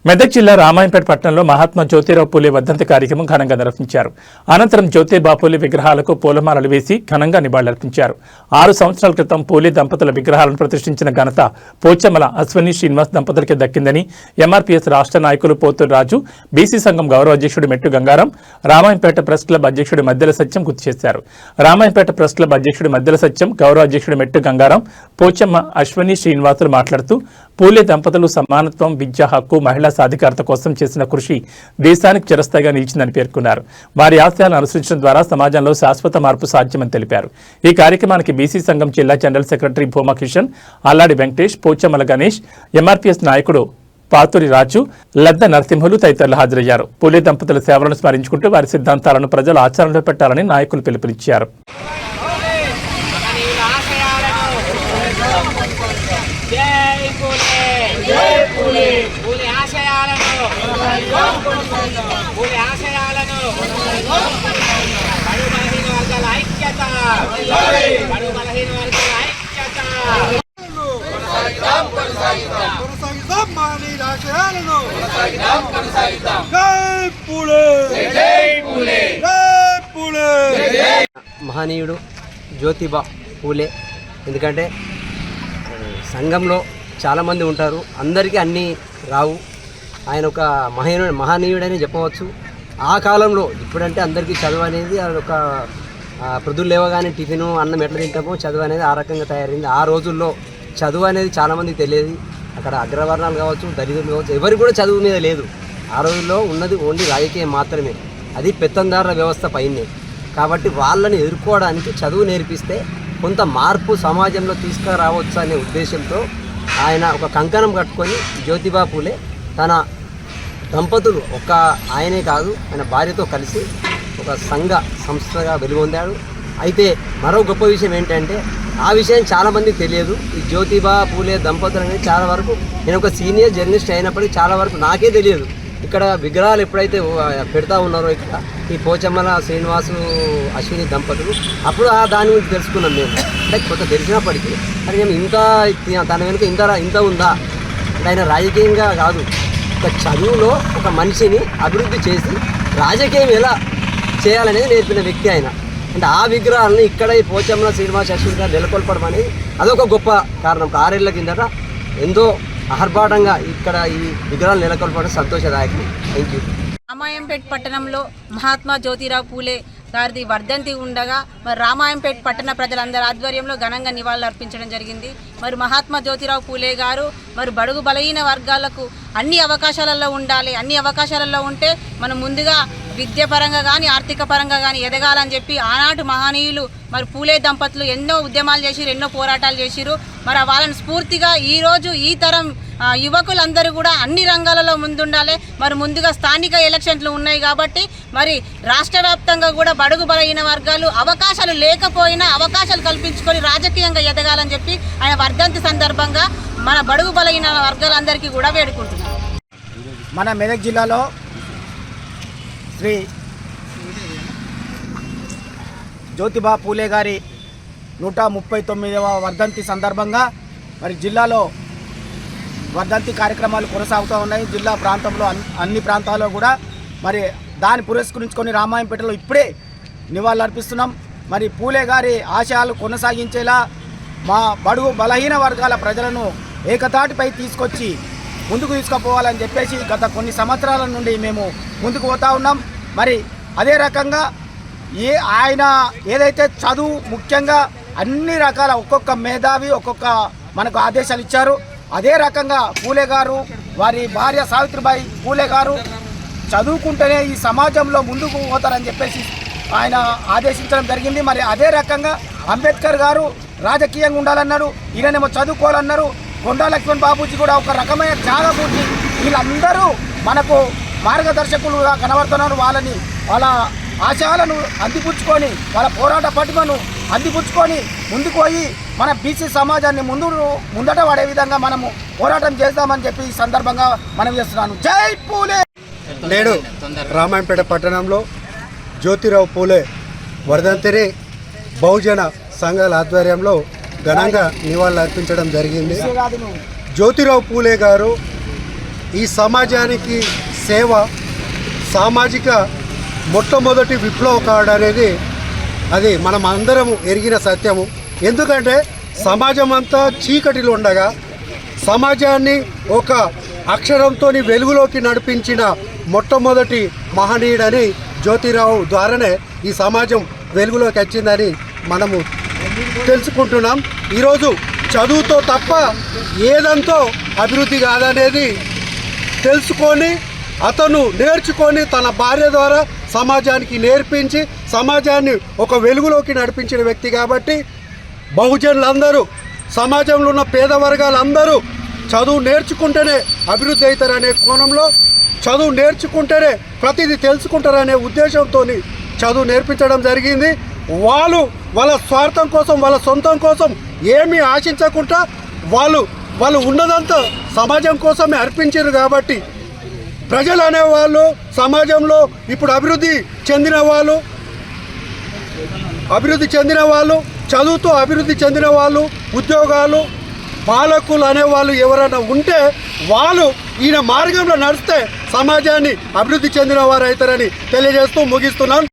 మెదక్ జిల్లా రామాయంపేట పట్టణంలో మహాత్మా జ్యోతిరావు పూలే వర్ధంతి కార్యక్రమం ఘనంగా నిర్వహించారు. అనంతరం జ్యోతిబా పూలే విగ్రహాలకు పూలమాలలు వేసి ఘనంగా నివాళులర్పించారు. 6 సంవత్సరాల క్రితం పూలే దంపతుల విగ్రహాలను ప్రతిష్ఠించిన ఘనత పోచమ్మల అశ్వని శ్రీనివాస్ దంపతులకే దక్కిందని ఎంఆర్పీఎస్ రాష్ట్ర నాయకులు పోతూరు రాజు, బీసీ సంఘం గౌరవ అధ్యక్షుడు మెట్టు గంగారం, రామాయంపేట ప్రెస్ క్లబ్ అధ్యక్షుడు మద్దెల సత్యం గుర్తు చేశారు. రామాయంపేట ప్రెస్ క్లబ్ అధ్యక్షుడు మద్దెల సత్యం, గౌరవ అధ్యక్షుడు మెట్టు గంగారం, పోచమ్మ అశ్వని శ్రీనివాసులు మాట్లాడుతూ పూలే దంపతులు సమానత్వం, విద్యా హక్కు, మహిళా సాధికారత కోసం చేసిన కృషి దేశానికి చిరస్థాయిగా నిలిచిందని పేర్కొన్నారు. వారి ఆశయాలను అనుసరించడం ద్వారా సమాజంలో శాశ్వత మార్పు సాధ్యమని తెలిపారు. ఈ కార్యక్రమానికి బీసీ సంఘం జిల్లా జనరల్ సెక్రటరీ భూమా కిషన్, అల్లాడి వెంకటేష్, పోచమ్మల గణేష్, ఎంఆర్పీఎస్ నాయకుడు పాతూరి రాజు, లద్ద నరసింహులు తదితరులు హాజరయ్యారు. పూలే దంపతుల సేవలను స్మరించుకుంటూ వారి సిద్ధాంతాలను ప్రజలు ఆచరణలో పెట్టాలని నాయకులు పిలుపునిచ్చారు. మహనీయుడు జ్యోతిబా పూలే. ఎందుకంటే సంఘంలో చాలామంది ఉంటారు, అందరికీ అన్నీ రావు. ఆయన ఒక మహనీయుడని చెప్పవచ్చు. ఆ కాలంలో ఇప్పుడంటే అందరికీ చదువు అనేది ఒక ప్రొద్దులు లేవగానే టిఫిను అన్నం ఎట్లా తింటామో చదువు అనేది ఆ రకంగా తయారైంది. ఆ రోజుల్లో చదువు అనేది చాలామందికి తెలియదు. అక్కడ అగ్రవర్ణాలు కావచ్చు, దళితులు కావచ్చు, ఎవరికి కూడా చదువు మీద లేదు. ఆ రోజుల్లో ఉన్నది ఓన్లీ రాజకీయం మాత్రమే, అది పెత్తందారుల వ్యవస్థ పైనే. కాబట్టి వాళ్ళని ఎదుర్కోవడానికి చదువు నేర్పిస్తే కొంత మార్పు సమాజంలో తీసుకురావచ్చు అనే ఉద్దేశంతో ఆయన ఒక కంకణం కట్టుకొని జ్యోతిబా పూలే తన దంపతులు ఆయనే కాదు ఆయన భార్యతో కలిసి ఒక సంస్థగా వెలుగొందాడు. అయితే మరో గొప్ప విషయం ఏంటంటే ఆ విషయం చాలామందికి తెలియదు. ఈ జ్యోతిబా పూలే దంపతులు అనేది చాలా వరకు, నేను ఒక సీనియర్ జర్నలిస్ట్ అయినప్పటికీ చాలా వరకు నాకే తెలియదు. ఇక్కడ విగ్రహాలు ఎప్పుడైతే పెడతా ఉన్నారో ఇక్కడ ఈ పోచమ్మల శ్రీనివాసు అశ్విని దంపతులు, అప్పుడు దాని గురించి తెలుసుకున్నాం మేము. అంటే కొంత తెలిసినప్పటికీ కానీ మేము తన వెనుక ఇంత ఉందా అంటే ఆయన రాజకీయంగా కాదు, ఒక చదువులో ఒక మనిషిని అభివృద్ధి చేసి రాజకీయం ఎలా చేయాలనేది నేర్పిన వ్యక్తి ఆయన. అంటే ఆ విగ్రహాలను ఇక్కడ ఈ పోచమ్మల శ్రీనివాస అశ్విని గారు నెలకొల్పడం అనేది అదొక గొప్ప కారణం. 6 ఏళ్ల కిందట ఎంతో ఆర్భాటంగా ఇక్కడ ఈ విగ్రహాలు నెలకొల్పడం సంతోషదాయకం. Thank you. రామాయంపేట పట్టణంలో మహాత్మా జ్యోతిరావు పూలే గారిది వర్ధంతి ఉండగా మరి రామాయంపేట పట్టణ ప్రజలందరి ఆధ్వర్యంలో ఘనంగా నివాళులు అర్పించడం జరిగింది. మరి మహాత్మా జ్యోతిరావు పూలే గారు మరి బడుగు బలహీన వర్గాలకు అన్ని అవకాశాలలో ఉండాలి, అన్ని అవకాశాలలో ఉంటే మనం ముందుగా విద్య పరంగా కానీ ఆర్థిక పరంగా కానీ ఎదగాలని చెప్పి ఆనాటి మహనీయులు మరి పూలే దంపతులు ఎన్నో ఉద్యమాలు చేసిరు, ఎన్నో పోరాటాలు చేసిరు. మరి వాళ్ళని స్ఫూర్తిగా ఈరోజు ఈ తరం యువకులందరూ కూడా అన్ని రంగాలలో ముందుండాలి. మరి ముందుగా స్థానిక ఎలక్షన్లు ఉన్నాయి కాబట్టి మరి రాష్ట్ర వ్యాప్తంగా కూడా బడుగు బలహీన వర్గాలు అవకాశాలు లేకపోయినా అవకాశాలు కల్పించుకొని రాజకీయంగా ఎదగాలని చెప్పి ఆయన వర్ధంతి సందర్భంగా మన బడుగు బలహీన వర్గాలందరికీ కూడా వేడుకుంటున్నారు. మన మెదక్ జిల్లాలో శ్రీ జ్యోతిబా పూలే గారి 139వ వర్ధంతి సందర్భంగా మరి జిల్లాలో వర్ధంతి కార్యక్రమాలు కొనసాగుతూ ఉన్నాయి. జిల్లా ప్రాంతంలో అన్ని ప్రాంతాల్లో కూడా మరి దాన్ని పురస్కరించుకొని రామాయంపేటలో ఇప్పుడే నివాళులు అర్పిస్తున్నాం. మరి పూలే గారి ఆశయాలు కొనసాగించేలా మా బడుగు బలహీన వర్గాల ప్రజలను ఏకతాటిపై తీసుకొచ్చి ముందుకు తీసుకుపోవాలని చెప్పేసి గత కొన్ని సంవత్సరాల నుండి మేము ముందుకు పోతా ఉన్నాం. మరి అదే రకంగా ఆయన ఏదైతే చదువు ముఖ్యంగా అన్ని రకాల ఒక్కొక్క మేధావి ఒక్కొక్క మనకు ఆదేశాలు ఇచ్చారు. అదే రకంగా పూలే గారు వారి భార్య సావిత్రిబాయి పూలే గారు చదువుకుంటేనే ఈ సమాజంలో ముందుకు పోతారని చెప్పేసి ఆయన ఆదేశించడం జరిగింది. మరి అదే రకంగా అంబేద్కర్ గారు రాజకీయంగా ఉండాలన్నారు, ఈయనేమో చదువుకోవాలన్నారు. కొండా లక్ష్మణ్ బాబూజీ కూడా ఒక రకమైన త్యాగమూర్తి. వీళ్ళందరూ మనకు మార్గదర్శకులుగా కనబడుతున్నారు. వాళ్ళ ఆశయాలను అందిపుచ్చుకొని వాళ్ళ పోరాట పటిమను అందిపుచ్చుకొని ముందుకు పోయి మన బీసీ సమాజాన్ని ముందట పడే విధంగా మనము పోరాటం చేద్దామని చెప్పి ఈ సందర్భంగా మనం చేస్తున్నాను. జై పూలే. నేడు రామాయంపేట పట్టణంలో జ్యోతిరావు పూలే వర్ధంతిని బహుజన సంఘాల ఆధ్వర్యంలో ఘనంగా నివాళులు అర్పించడం జరిగింది. జ్యోతిరావు పూలే గారు ఈ సమాజానికి సేవ, సామాజిక మొట్టమొదటి విప్లవకారుడు అనేది అది మనం అందరము ఎరిగిన సత్యము. ఎందుకంటే సమాజం అంతా చీకటిలో ఉండగా సమాజాన్ని ఒక అక్షరంతో వెలుగులోకి నడిపించిన మొట్టమొదటి మహనీయుడని జ్యోతిరావు ద్వారానే ఈ సమాజం వెలుగులోకి వచ్చిందని మనము తెలుసుకుంటున్నాం. ఈరోజు చదువుతో తప్ప ఏదంతో అభివృద్ధి కాదనేది తెలుసుకొని అతను నేర్చుకొని తన భార్య ద్వారా సమాజానికి నేర్పించి సమాజాన్ని ఒక వెలుగులోకి నడిపించిన వ్యక్తి కాబట్టి బహుజనులందరూ, సమాజంలో ఉన్న పేద వర్గాలందరూ చదువు నేర్చుకుంటేనే అభివృద్ధి అవుతారనే కోణంలో, చదువు నేర్చుకుంటేనే ప్రతిదీ తెలుసుకుంటారనే ఉద్దేశంతో చదువు నేర్పించడం జరిగింది. వాళ్ళ స్వార్థం కోసం, వాళ్ళ సొంతం కోసం ఏమీ ఆశించకుండా వాళ్ళు ఉన్నదంతా సమాజం కోసమే అర్పించారు. కాబట్టి ప్రజలు అనేవాళ్ళు సమాజంలో ఇప్పుడు అభివృద్ధి చెందిన వాళ్ళు, చదువుతో అభివృద్ధి చెందిన వాళ్ళు, ఉద్యోగాలు, పాలకులు అనేవాళ్ళు ఎవరైనా ఉంటే వాళ్ళు ఈయన మార్గంలో నడిస్తే సమాజాన్ని అభివృద్ధి చెందిన వారు అవుతారని తెలియజేస్తూ ముగిస్తున్నాను.